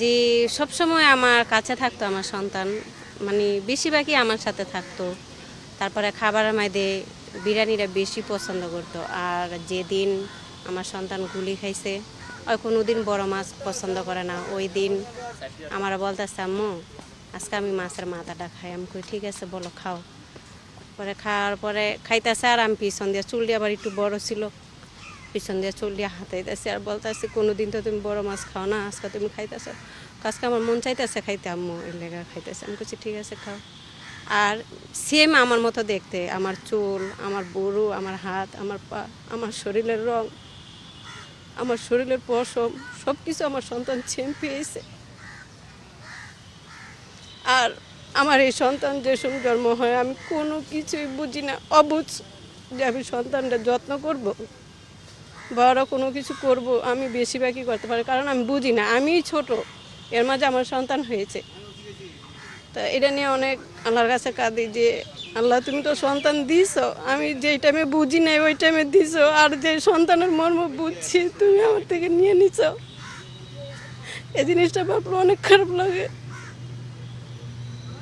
যে সবসময় আমার কাছে থাকতো আমার সন্তান, মানে বেশিরভাগই আমার সাথে থাকতো। তারপরে খাবারের মধ্যে বিরিয়ানিটা বেশি পছন্দ করতো। আর যেদিন আমার সন্তান গুলি খাইছে, ওই কোনো দিন বড় মাছ পছন্দ করে না। ওই দিন আমার বলতেছে, আম্মু আজকে আমি মাছের মাথাটা খাই। আমি কই ঠিক আছে বলো খাও। পরে খাওয়ার পরে খাইতেছে, আর আমি পিছন দিয়ে চুল দিয়ে আবার একটু বড় ছিল, পিছন দিয়ে চুল দিয়ে হাতাইতেছে আর বলতেছে কোনো দিন তো তুমি বড় মাছ খাও না, আজকে তুমি খাইতেছো। আজকে আমার মন চাইতেছে খাইতে, আম্মু এর লেগা খাইতেছে। আমি বলছি ঠিক আছে খাও। আর সেম আমার মতো দেখতে, আমার চুল, আমার বুড়ো, আমার হাত, আমার পা, আমার শরীরের রং, আমার শরীরের পশম, সব কিছু আমার সন্তান সেম পেয়েছে। আর আমার এই সন্তান যে সময় জন্ম হয় আমি কোনো কিছুই বুঝি না, অবুঝ যে আমি সন্তানটা যত্ন করব, বড় কোনো কিছু করব আমি বেশিরভাগই করতে পারি, কারণ আমি বুঝি না, আমিই ছোট, এর মাঝে আমার সন্তান হয়েছে। তা এটা নিয়ে অনেক আল্লাহর কাছে কাঁদি যে আল্লাহ তুমি তো সন্তান দিছো, আমি যেই টাইমে বুঝি নাই ওই টাইমে দিছো, আর যে সন্তানের মর্ম বুঝছি তুমি আমার থেকে নিয়ে নিছো। এই জিনিসটা ভাবলে অনেক খারাপ লাগে।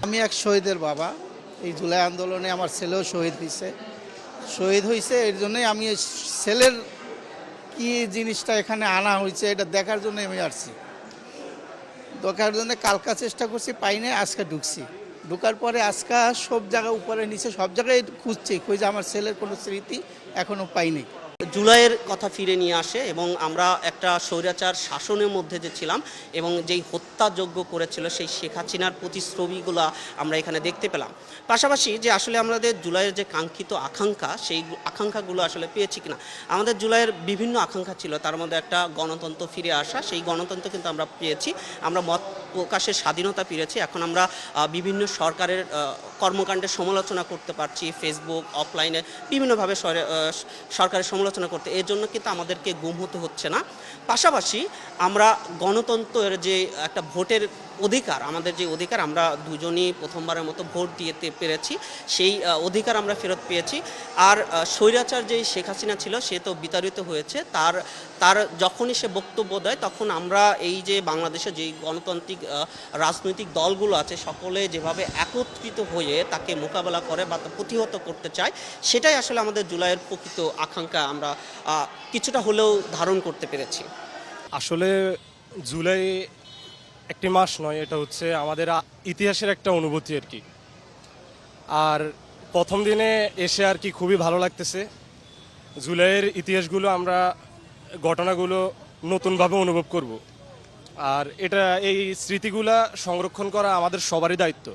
আমি এক শহীদের বাবা। এই জুলাই আন্দোলনে আমার ছেলেও শহীদ হয়েছে এর জন্যই আমি এই ছেলের কি জিনিসটা এখানে আনা হয়েছে এটা দেখার জন্য আমি আসছি। দেখার জন্য কালকা চেষ্টা করছি, পাই নাই, আজকে ঢুকার পরে আজকে সব জায়গায় উপরে নিচে সব জায়গায় খুঁজে আমার ছেলের কোনো স্মৃতি এখনো পাইনি। জুলাইয়ের কথা ফিরে নিয়ে আসে এবং আমরা একটা স্বৈরাচার শাসনের মধ্যে যে ছিলাম এবং যেই হত্যাযজ্ঞ করেছিল সেই শেখ হাসিনার প্রতিচ্ছবিগুলো আমরা এখানে দেখতে পেলাম। পাশাপাশি যে আসলে আমাদের জুলাইয়ের যে কাঙ্ক্ষিত আকাঙ্ক্ষা, সেই আকাঙ্ক্ষাগুলো আসলে পেয়েছি কিনা। আমাদের জুলাইয়ের বিভিন্ন আকাঙ্ক্ষা ছিল, তার মধ্যে একটা গণতন্ত্র ফিরে আসা, সেই গণতন্ত্র কিন্তু আমরা পেয়েছি। আমরা মত প্রকাশের স্বাধীনতা পেয়েছি। এখন আমরা বিভিন্ন সরকারের কর্মকাণ্ডের সমালোচনা করতে পারছি, ফেসবুক অফলাইনে বিভিন্নভাবে সরকারের সমালোচনা করতে। এর জন্য কিন্তু আমাদেরকে গুম হতে হচ্ছে না। পাশাপাশি আমরা গণতন্ত্রের যে একটা ভোটের অধিকার, আমাদের যে অধিকার, আমরা দুজনই প্রথমবারের মতো ভোট দিতে পেরেছি, সেই অধিকার আমরা ফেরত পেয়েছি। আর স্বৈরাচার যেই শেখ হাসিনা ছিল সে তো বিতাড়িত হয়েছে। তার যখনই সে বক্তব্য দেয় তখন আমরা এই যে বাংলাদেশে যেই গণতান্ত্রিক রাজনৈতিক দলগুলো আছে সকলে যেভাবে একত্রিত হয়ে তাকে মোকাবেলা করে বা প্রতিহত করতে চায়, সেটাই আসলে আমাদের জুলাইয়ের প্রকৃত আকাঙ্ক্ষা আমরা কিছুটা হলেও ধারণ করতে পেরেছি। আসলে জুলাই একটি মাস নয়, এটা হচ্ছে আমাদের ইতিহাসের একটা অনুভূতি আর কি। আর প্রথম দিনে এসে আর কি খুবই ভালো লাগতেছে। জুলাইয়ের ইতিহাসগুলো আমরা, ঘটনাগুলো নতুনভাবে অনুভব করব। আর এটা এই স্মৃতিগুলা সংরক্ষণ করা আমাদের সবারই দায়িত্ব।